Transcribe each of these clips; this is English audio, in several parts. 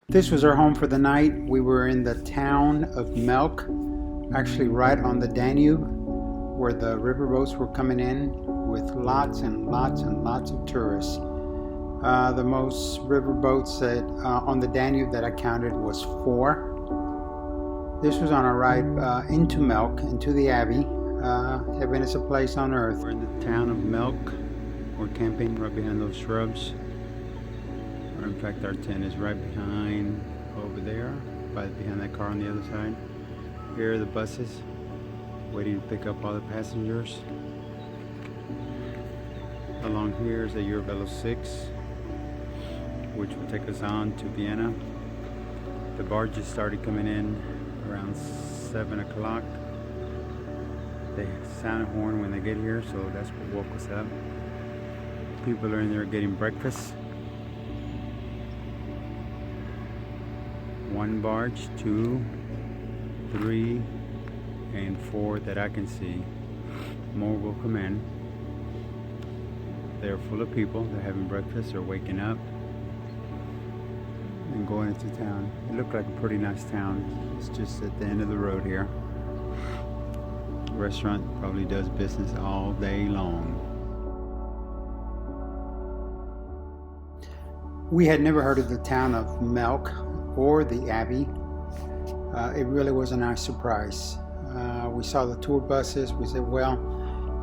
This was our home for the night. We were in the town of Melk, actually right on the Danube, where the riverboats were coming in with lots and lots and lots of tourists. The most riverboats that on the Danube that I counted was 4. This was on our ride into Melk, into the Abbey. Heaven is a place on earth. We're in the town of Melk. We're camping right behind those shrubs. Or in fact, our tent is right behind over there, behind that car on the other side. Here are the buses waiting to pick up all the passengers. Along here is a Eurovelo 6, which will take us on to Vienna. The barges started coming in around 7 o'clock. They sound a horn when they get here, so that's what woke us up. People are in there getting breakfast. 1 barge, 2, 3, and 4 that I can see. More will come in. They're full of people. They're having breakfast. They're waking up and going into town. It looked like a pretty nice town. It's just at the end of the road here. The restaurant probably does business all day long. We had never heard of the town of Melk or the Abbey. It really was a nice surprise. We saw the tour buses. We said, well,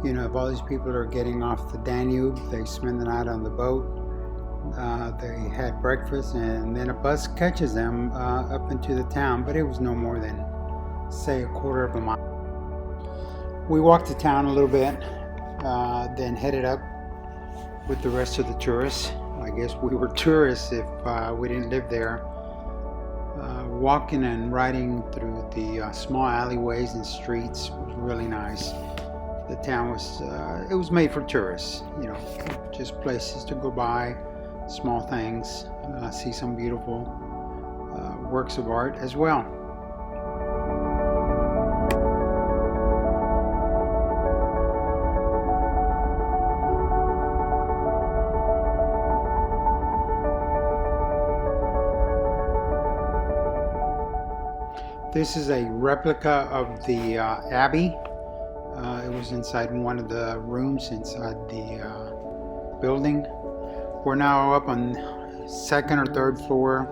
you know, if all these people are getting off the Danube, they spend the night on the boat. They had breakfast, and then a bus catches them up into the town, but it was no more than, say, a quarter of a mile. We walked the town a little bit, then headed up with the rest of the tourists. I guess we were tourists if we didn't live there. Walking and riding through the small alleyways and streets was really nice. The town was, it was made for tourists, you know, just places to go by, small things, see some beautiful works of art as well. This is a replica of the Abbey. It was inside one of the rooms inside the building. We're now up on 2nd or 3rd floor,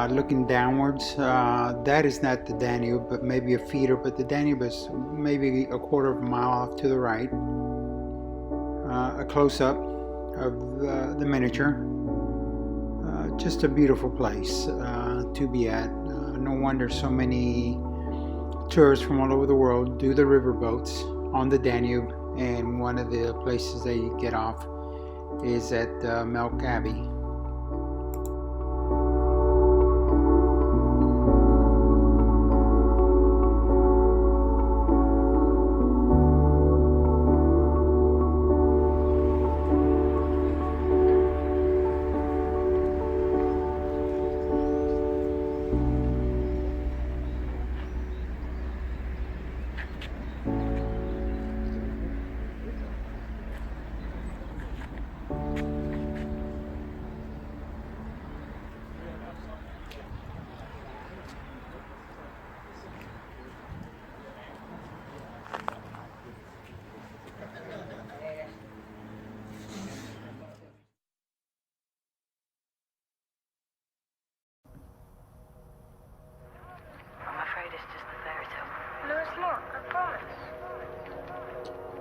looking downwards. That is not the Danube, but maybe a feeder, but the Danube is maybe a quarter of a mile off to the right. A close-up of the miniature. Just a beautiful place to be at. No wonder so many tourists from all over the world do the river boats on the Danube, and one of the places they get off is at Melk Abbey.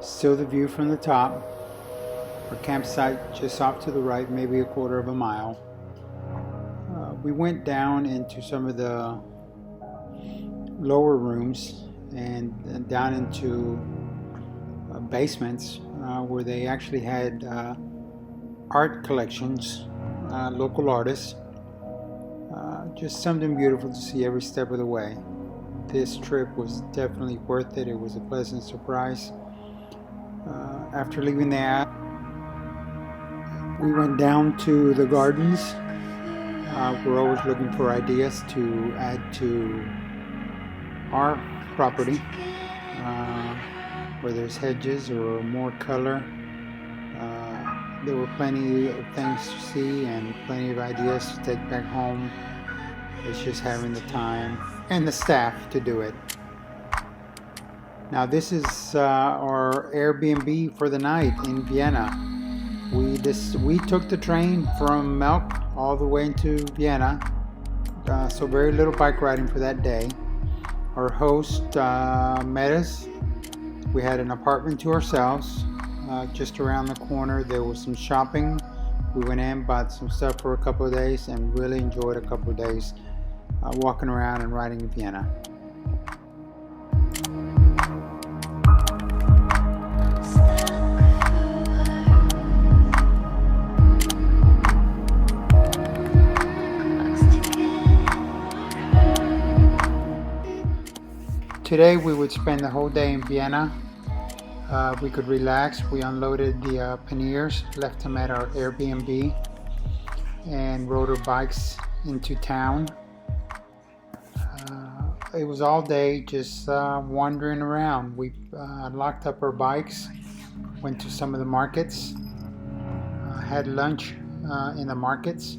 Still the view from the top. Our campsite just off to the right, maybe a quarter of a mile. We went down into some of the lower rooms and down into basements where they actually had art collections, local artists. Just something beautiful to see every step of the way. This trip was definitely worth it. It was a pleasant surprise. After leaving that, we went down to the gardens. We're always looking for ideas to add to our property, where there's hedges or more color. there were plenty of things to see and plenty of ideas to take back home. It's just having the time and the staff to do it. Now this is our Airbnb for the night in Vienna. We took the train from Melk all the way into Vienna, so very little bike riding for that day. Our host met us. We had an apartment to ourselves. Just around the corner there was some shopping. We went in, bought some stuff for a couple of days, and really enjoyed a couple of days walking around and riding in Vienna. Today we would spend the whole day in Vienna. We could relax. We unloaded the panniers, left them at our Airbnb, and rode our bikes into town. It was all day just wandering around. We locked up our bikes, went to some of the markets, had lunch in the markets.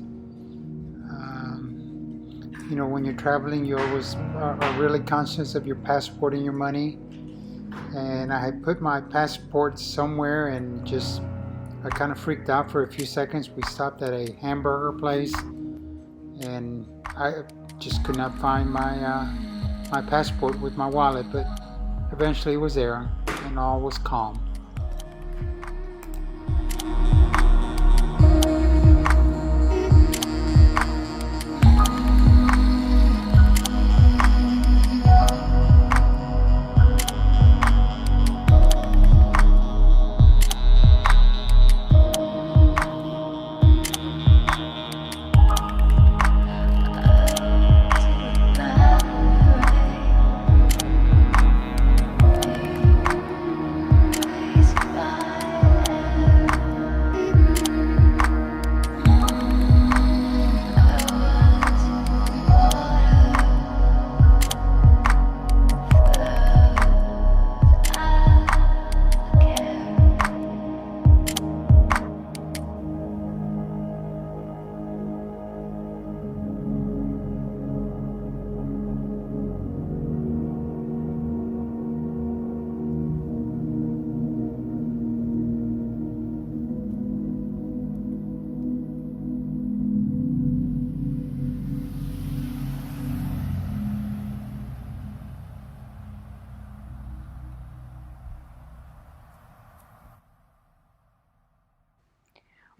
You know, when you're traveling, you always are really conscious of your passport and your money. And I had put my passport somewhere and I kind of freaked out for a few seconds. We stopped at a hamburger place and I just could not find my passport with my wallet, but eventually it was there and all was calm.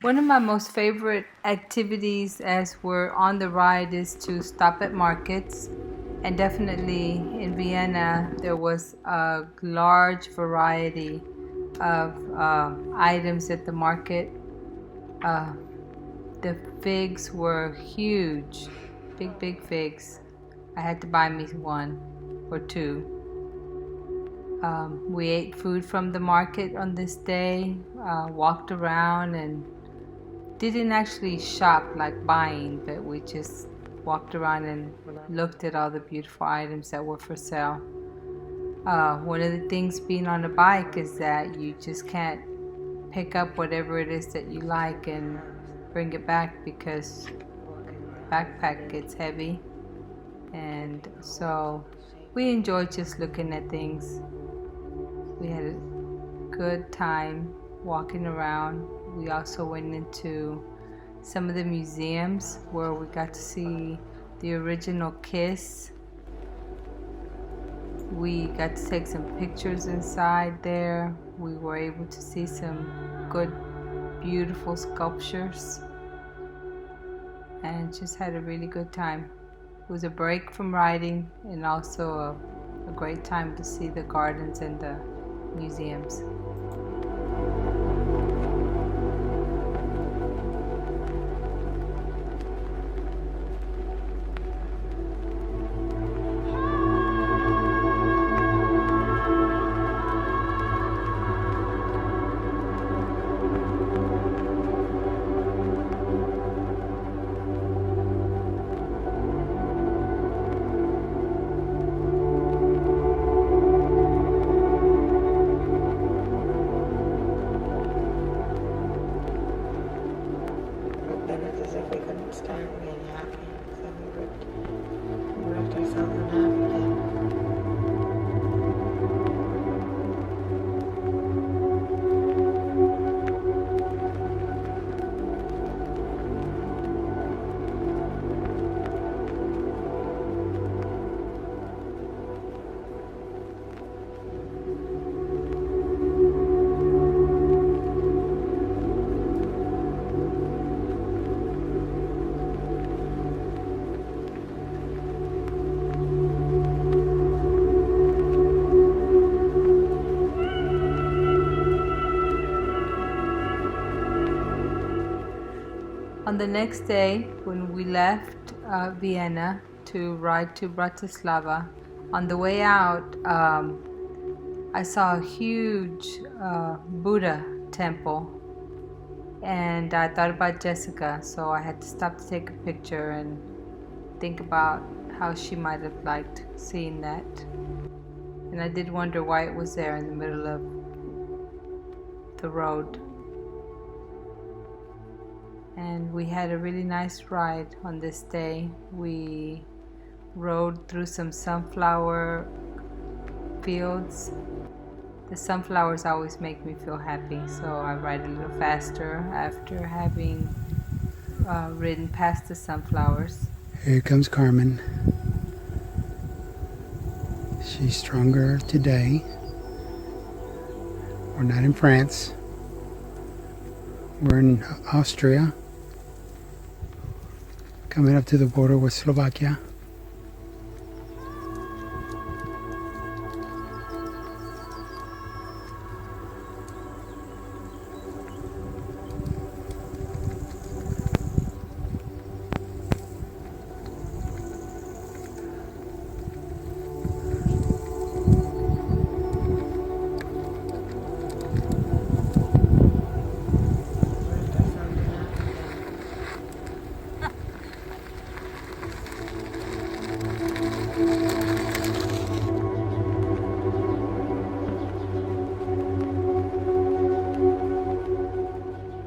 One of my most favorite activities as we're on the ride is to stop at markets. And definitely in Vienna, there was a large variety of items at the market. The figs were huge, big figs. I had to buy me one or two. We ate food from the market on this day, walked around and didn't actually shop like buying, but we just walked around and looked at all the beautiful items that were for sale. One of the things being on a bike is that you just can't pick up whatever it is that you like and bring it back because the backpack gets heavy. And so we enjoyed just looking at things. We had a good time walking around. We also went into some of the museums where we got to see the original Kiss. We got to take some pictures inside there. We were able to see some good, beautiful sculptures and just had a really good time. It was a break from riding and also a great time to see the gardens and the museums. On the next day, when we left Vienna to ride to Bratislava, on the way out, I saw a huge Buddha temple, and I thought about Jessica, so I had to stop to take a picture and think about how she might have liked seeing that. And I did wonder why it was there in the middle of the road. And we had a really nice ride on this day. We rode through some sunflower fields. The sunflowers always make me feel happy, so I ride a little faster after having ridden past the sunflowers. Here comes Carmen. She's stronger today. We're not in France. We're in Austria, coming up to the border with Slovakia.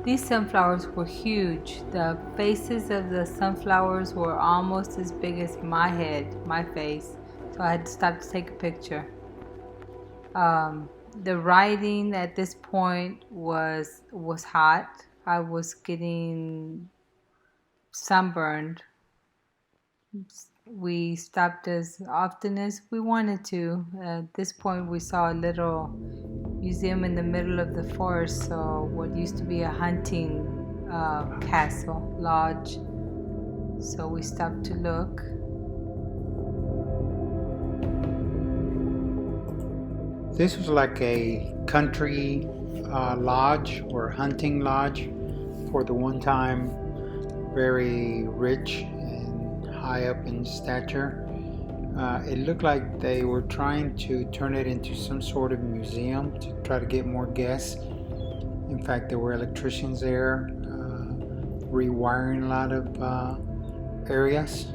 These sunflowers were huge. The faces of the sunflowers were almost as big as my head, my face. So I had to stop to take a picture. The riding at this point was hot. I was getting sunburned. We stopped as often as we wanted to. At this point, we saw a little museum in the middle of the forest, so what used to be a hunting castle, lodge. So we stopped to look. This was like a country lodge or hunting lodge for the one time very rich and high up in stature. It looked like they were trying to turn it into some sort of museum to try to get more guests. In fact, there were electricians there rewiring a lot of areas.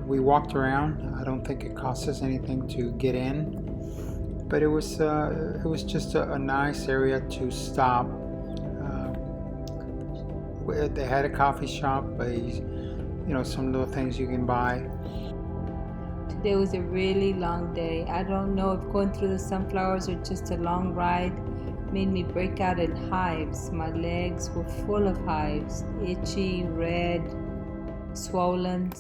We walked around. I don't think it cost us anything to get in, but it was just a nice area to stop. They had a coffee shop, some little things you can buy. Today was a really long day. I don't know if going through the sunflowers or just a long ride made me break out in hives. My legs were full of hives, itchy, red, swollen.